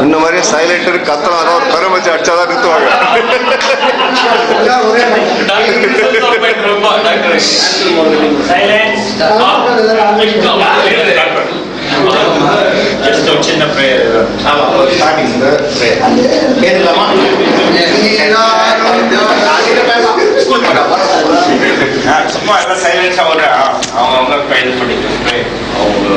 இந்த மாதிரி சைலண்டர் கத்தனாதான் ஒரு பெரும் வச்சு அடிச்சாதான் நிறுத்துவாங்க. சின்ன சும்மா எல்லாம் சைலன்ஸா ஒரு அவங்க கைது பண்ணிட்டு அவங்க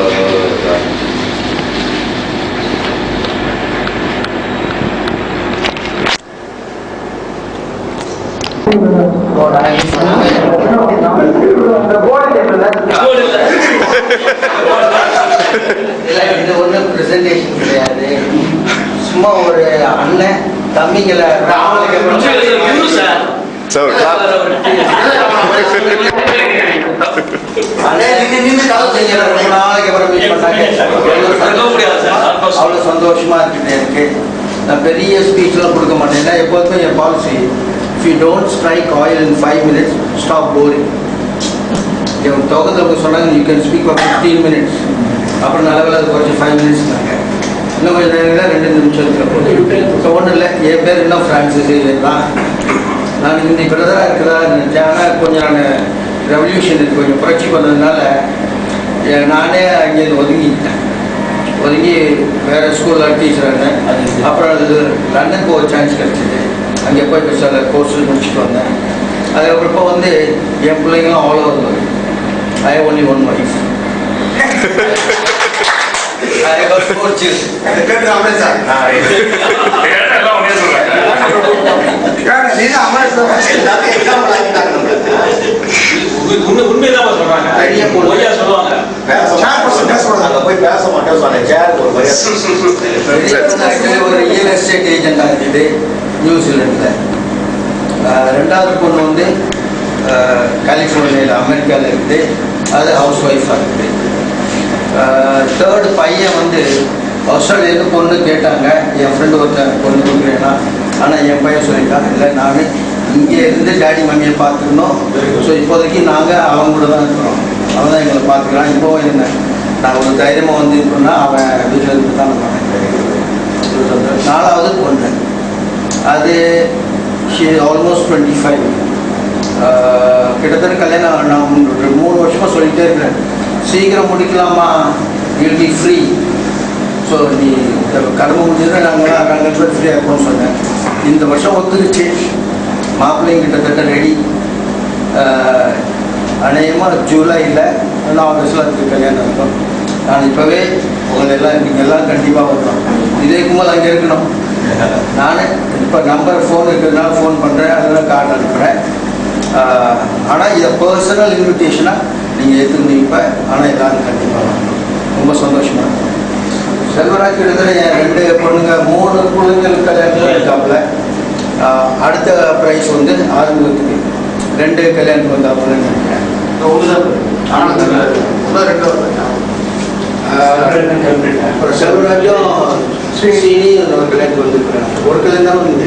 இது ஒண்ணு பிரசன்டேஷன் கிடையாது. சும்மா ஒரு அண்ணன் தம்பிங்களை அவ்வளவு சந்தோஷமா இருக்குது எனக்கு. நான் பெரிய ஸ்பீச்லாம் கொடுக்க மாட்டேன். எப்போதுமே என் policy, if you don't strike oil in 5 minutes, stop boring. தொகுந்தவங்க சொன்னாங்க you can speak for 15 minutes. அப்புறம் நல்ல அது கொஞ்சம் 5 minutes இன்னும் கொஞ்சம் நேரம் 2 நிமிஷம் இருக்கிற ஒன்றும் இல்லை. என் பேர் இன்னும் ஃப்ரான்சிஸ் தான். நான் இந்த பிரதராக இருக்கிறதா நினச்சேன். ஆனால் கொஞ்சம் நான் ரெவல்யூஷன் கொஞ்சம் புரட்சி பண்ணதுனால நானே அங்கேருந்து ஒதுங்கி வேறு ஸ்கூலில் டீச்சராக இருந்தேன். அப்புறம் அது லண்டனுக்கு ஒரு சான்ஸ் கிடச்சிது. அங்கே போய் சில கோர்ஸு முடிச்சுட்டு வந்தேன். அதுக்கப்புறம் இப்போ வந்து என் பிள்ளைங்களும் அவ்வளோ I have only one wife. I got 4 children. ஒரு ரியல் எஸ்டேட் ஏஜெண்டாக இருக்குது நியூசிலாண்டில். ரெண்டாவது பொண்ணு வந்து கலிஃபோர்னியாவில் அமெரிக்காவில் இருக்குது. அது ஹவுஸ் ஒய்ஃபாக இருக்குது. தேர்டு பையன் வந்து ஆஸ்திரேலியாவுக்கு பொண்ணு கேட்டாங்க. என் ஃப்ரெண்டு ஒருத்தர் பொண்ணு கொடுக்குறேன்னா, ஆனால் என் பையன் சொல்லிட்டான் இல்லை நான் இங்கே இருந்து டேடி மம்மியை பார்த்துக்கணும். ஸோ இப்போதைக்கு நாங்கள் அவங்க கூட தான் இருக்கிறோம். அவன் தான் எங்களை பார்த்துக்கலாம். இப்போ என்ன நான் ஒரு தைரியமாக வந்து இருக்கோன்னா அவன் வீட்டில் இருந்து தான் நான். நாலாவது பொண்ணு அது ஆல்மோஸ்ட் 25. கிட்டத்தட்ட கல்யாணம் நான் 3 வருஷமாக சொல்லிகிட்டே இருக்கிறேன். சீக்கிரம் முடிக்கலாமா, வில் பி ஃப்ரீ. ஸோ நீ கடமை முடிஞ்சதுன்னா நாங்களாம் 2 பேர் ஃப்ரீயாக இருக்கோம்னு சொன்னேன். இந்த வருஷம் ஒத்துக்குச்சு. மாப்பிள்ளையும் கிட்டத்தட்ட ரெடி. அநேகமாக ஜூலையில் இல்லை ஆகஸ்டில் அதுக்கு கல்யாணம் இருக்கும். நான் இப்போவே நீங்கள் எல்லாம் கண்டிப்பாக வரணும். இதே கும்பல் அங்கே இருக்கணும். நான் இப்போ நம்பர் ஃபோன் இருக்கிறதுனால ஃபோன் பண்ணுறேன், அதெல்லாம் கார்டு அனுப்புகிறேன். ஆனால் இதை பர்சனல் இன்விடேஷனாக நீங்கள் ஏற்றுக்கணும் இப்போ. ஆனால் எல்லோரும் கண்டிப்பாக வரணும். ரொம்ப சந்தோஷமாக இருக்கும். செல்வராஜ் கிட்டத்தட்ட என் 2 பொண்ணுங்க 3 பிள்ளைங்களுக்கு கல்யாணத்தில் இருக்காப்புல. அடுத்த ப்ரைஸ் வந்து ஆரம்பத்துக்கு 2 கல்யாணத்துக்கு வந்தாப்புலன்னு நினைக்கிறேன். அப்புறம் செல்வராஜும் ஸ்ரீனியும் ஒரு கல்யாணத்துக்கு வந்துருக்குறேன். ஒரு கல்யாணம் தான் வந்து.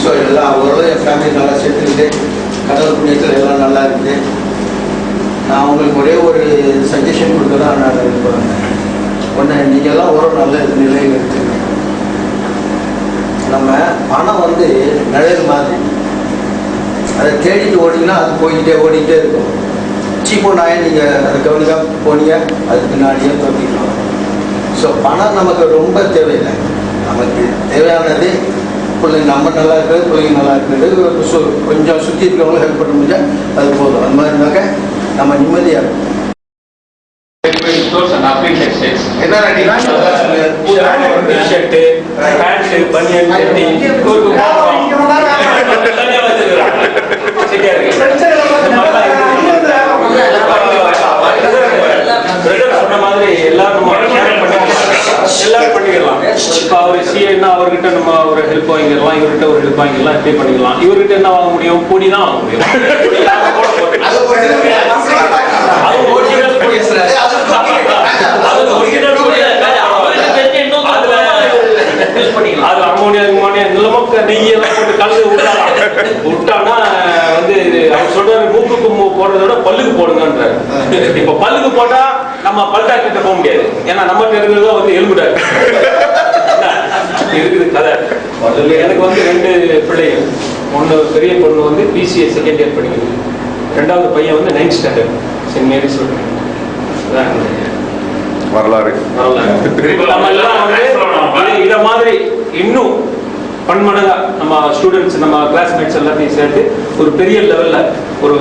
ஸோ எல்லாம் அவரோட என் ஃபேமிலி நல்லா சேர்த்துக்கிட்டு கடவுள் புண்ணியத்தில் எல்லாம் நல்லா இருக்குது. நான் உங்களுக்கு ஒரே ஒரு சஜஷன் கொடுத்துதான் நான் போகிறேன். ஒன்று, நீங்கள்லாம் ஒரு நல்ல நிலையில் இருக்குது. நம்ம பணம் வந்து நிழல் மாதிரி. அதை தேடிட்டு ஓடிங்கன்னா அது ஓடிக்கிட்டே இருக்கும். சீப்போ நாயை நீங்கள் அதை கவனிக்காம போனீங்க அதுக்கு பின்னாடியே தோற்றிக்கலாம். ஸோ பணம் நமக்கு ரொம்ப தேவையில்லை. நமக்கு தேவையானது பிள்ளைங்க நம்ம நல்லா இருக்கிறது, பிள்ளைங்க நல்லா இருக்கிறது, கொஞ்சம் சுற்றி இருக்கிறவங்களும் ஹெல்ப் பண்ண முடிஞ்சால் அது போதும். அந்த மாதிரி இருந்தாக்க நம்ம நிம்மதியாக இருக்கும். சொன்ன மாதிரி எல்லாரும் பண்ணிக்கலாம். இப்போ அவர் சிஏன்னா அவர்கிட்ட நம்ம ஒரு ஹெல்ப் வாங்கிடலாம், இவர்கிட்ட ஒரு ஹெல்ப் வாங்கிடலாம், இப்படி பண்ணிக்கலாம். இவர்கிட்ட என்ன வாங்க முடியும்? பொடி தான் வாங்க முடியும். அது அமோனியா நெய்யெல்லாம் போட்டு கலந்து விட்டானா வந்து அவர் சொல்றாரு மூக்குக்கு போடுறத விட பல்லுக்கு போடுங்கன்றாரு. இப்ப பல்லுக்கு போட்டா நம்ம பல் டாக்டர்கிட்ட போக முடியாது, ஏன்னா நம்ம இருக்கிறது வந்து எலும்பு டாக்டர் இருக்குது கதை. எனக்கு வந்து 2 பிள்ளைகள். ஒன்று பெரிய பொண்ணு வந்து பிசிஏ செகண்ட் இயர் படிக்குது, 2வது பையன் வந்து 9th ஸ்டாண்டர்ட் சென்ட் மேரிஸ் வரலாறு. நம்ம எல்லாம் வந்து இத மாதிரி இன்னும் பன்மடங்கா நம்ம ஸ்டூடெண்ட்ஸ் நம்ம கிளாஸ்மேட்ஸ் எல்லாத்தையும் சேர்த்து ஒரு பெரிய லெவல்ல ஒரு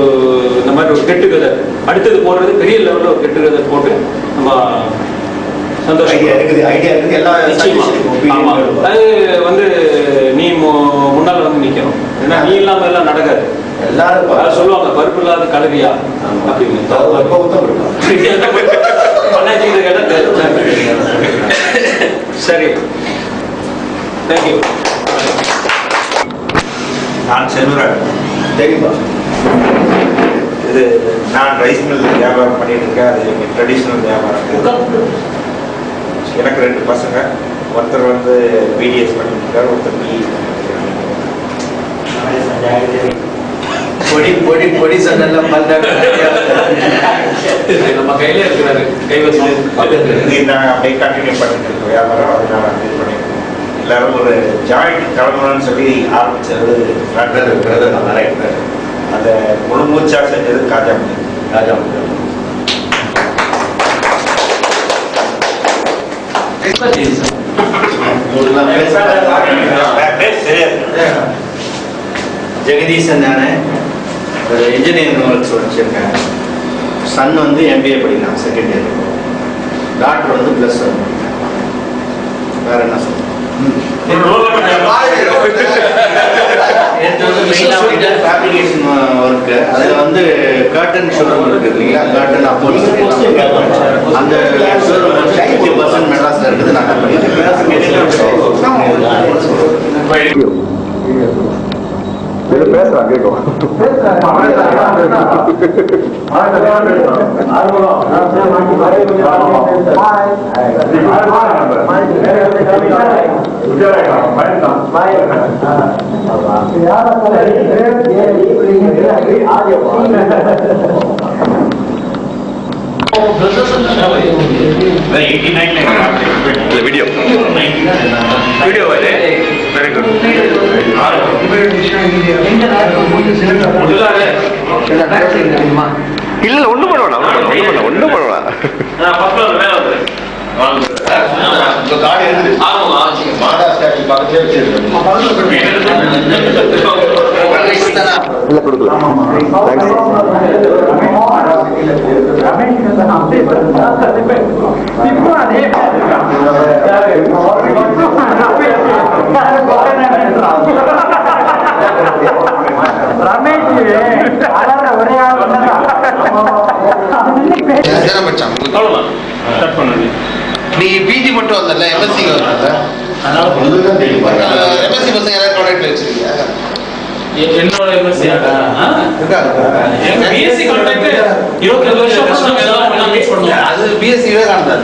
இந்த மாதிரி ஒரு கெட் டுகெதர் அடுத்தது போடுறது பெரிய லெவல்ல ஒரு கெட் டுகெதர் போட்டு நம்ம சந்தோஷம். அது வந்து நீ முன்னால வந்து நிக்கணும், ஏன்னா நீ இல்லாம எல்லாம் நடக்காது. எல்லாரும் சொல்லுவாங்க பருப்பு இல்லாத கலரியா அப்படின்னு. சரி, தேங்க்யூ. நான் செல்வராஜ். தெரியுமா? இது நான் ரைஸ் மில் வியாபாரம் பண்ணிட்டு இருக்கேன். அது எங்கள் ட்ரெடிஷ்னல் வியாபாரம். எனக்கு 2 பசங்க. ஒருத்தர் வந்து பிடிஎஸ் பண்ணிட்டு இருக்காரு, ஒருத்தர் பிஇ. பொடி சண்டெல்லாம் நம்ம கையில இருக்கிறாரு, கைவசம். நாங்கள் அப்படியே கண்டினியூ பண்ணிட்டு இருக்கோம் வியாபாரம். அதை நான் இது பண்ணியிருக்கோம். எல்லாரும் ஒரு ஜாயிண்ட் கிளம்பணும்னு சொல்லி ஆரம்பிச்சது அந்த முழு மூச்சா செஞ்சது காஜா. ஜெகதீசன் தானே, ஒரு இன்ஜினியரிங் ஒர்க்ஸ் வச்சுருக்கேன். சன் வந்து எம்பிஏ படிக்கிறான், செகண்ட் இயர். டாக்டர் வந்து ப்ளஸ் வேற என்ன சொல்றேன். ஃபேப்ரிகேஷன் ஒர்க்கு, அதில் வந்து கர்டன் ஷோரூம் இருக்கு இல்லைங்களா, கர்டன் அப்போ அந்த ஷோரூம் வந்து 50% மெட்ராஸில் இருக்குது. நான் பேசுறான் கேட்கும். Video very good. இல்ல ஒண்ணும் பண்ண வேணாம், ஒண்ணும் பண்ண வேணாம். இல்ல கொடுக்கலாம். நீ பிஜி மட்டும் வந்தல, எம்எஸ்சி வரல, எம்எஸ்சி பசங்க யாராவது கான்டாக்ட்ல வச்சிருக்கீங்க? என்னோட எம்எஸ்சி பிஎஸ்சி கான்டாக்ட் 22 வருஷம் கஷ்டம் ஏதாவது மீட் பண்ணுவோம். அது பிஎஸ்சி விவேகானந்தா